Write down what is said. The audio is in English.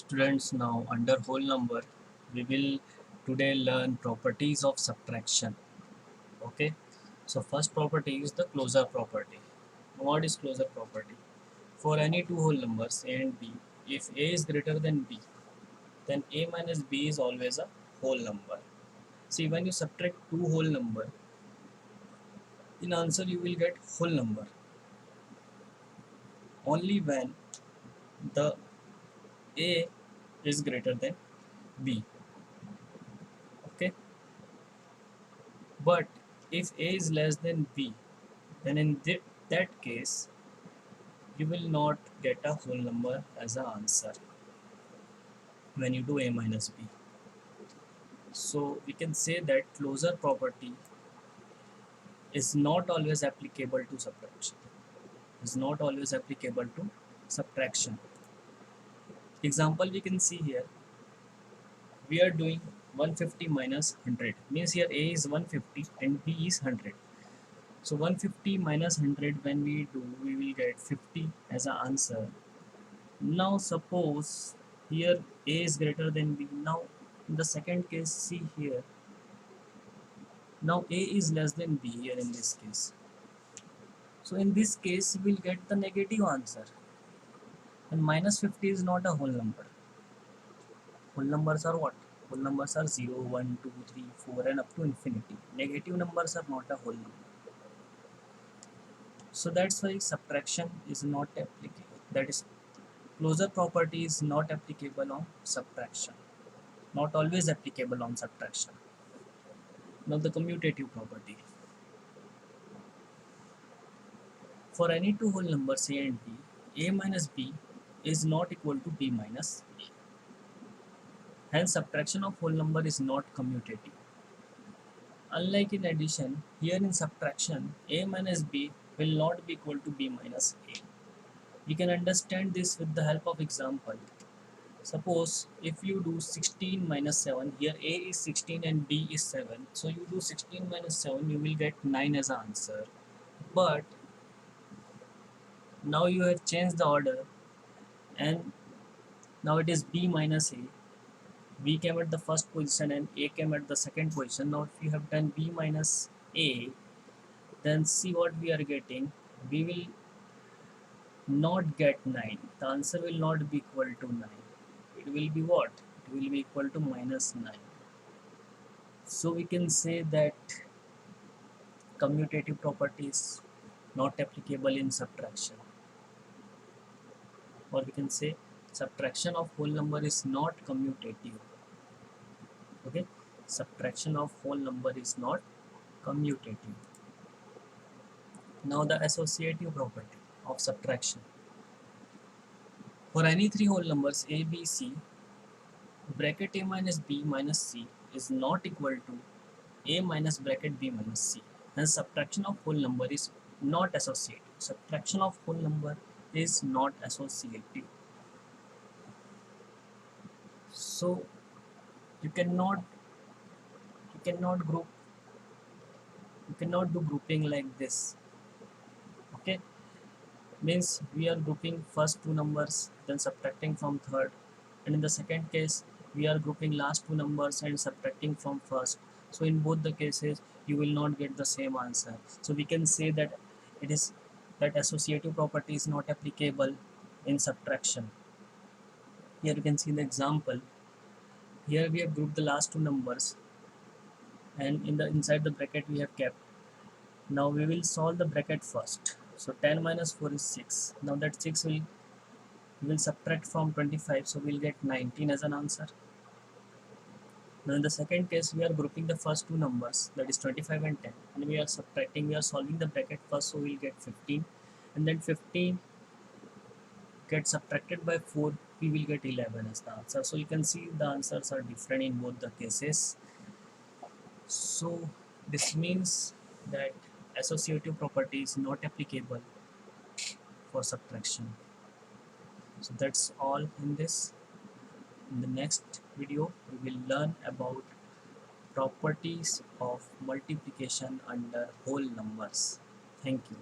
Students, now under whole number we will today learn properties of subtraction. Okay, so first property is the closure property. What is closure property? For any two whole numbers a and b, if a is greater than b, then a minus b is always a whole number. See, when you subtract two whole number, in answer you will get whole number only when the a is greater than b. Okay, but if a is less than b, then in that case you will not get a whole number as an answer when you do a minus b. So we can say that closure property is not always applicable to subtraction. Is not always applicable to subtraction. Example we can see here. We are doing 150 minus 100. Means here a is 150 and b is 100. So 150 minus 100 when we do, we will get 50 as an answer. Now suppose here a is greater than b. Now in the second case, see here, now a is less than b here in this case. So in this case we will get the negative answer, and minus 50 is not a whole number. Whole numbers are what? Whole numbers are 0, 1, 2, 3, 4 and up to infinity. Negative numbers are not a whole number. So that's why subtraction is not applicable. That is, closure property is not applicable on subtraction. Not always applicable on subtraction. Now the commutative property. For any two whole numbers a and b, a minus b is not equal to b minus a. Hence subtraction of whole number is not commutative. Unlike in addition, here in subtraction, a minus b will not be equal to b minus a. We can understand this with the help of example. Suppose if you do 16 minus 7, here a is 16 and b is 7. So you do 16 minus 7, you will get 9 as an answer. But now you have changed the order and now it is b minus a. B came at the first position and a came at the second position. Now if you have done b minus a, then see what we are getting. We will not get 9. The answer will not be equal to 9. It will be what? It will be equal to minus 9. So we can say that commutative property is not applicable in subtraction. Or we can say subtraction of whole number is not commutative. Okay, subtraction of whole number is not commutative. Now the associative property of subtraction. For any three whole numbers a, b, c, bracket a minus b minus c is not equal to a minus bracket b minus c. Hence subtraction of whole number is not associative. Subtraction of whole number is not associative. So you cannot do grouping like this. Okay, means we are grouping first two numbers then subtracting from third, and in the second case we are grouping last two numbers and subtracting from first. So in both the cases you will not get the same answer. So we can say that it is that associative property is not applicable in subtraction. Here you can see the example. Here we have grouped the last two numbers and inside the bracket we have kept. Now we will solve the bracket first. So 10 minus 4 is 6. Now that 6 we will subtract from 25, so we'll get 19 as an answer. Now in the second case we are grouping the first two numbers, that is 25 and 10, and we are solving the bracket first, so we'll get 15, and then 15 gets subtracted by 4, we will get 11 as the answer. So you can see the answers are different in both the cases. So this means that associative property is not applicable for subtraction. So that's all in this. In the next video we will learn about properties of multiplication under whole numbers. Thank you.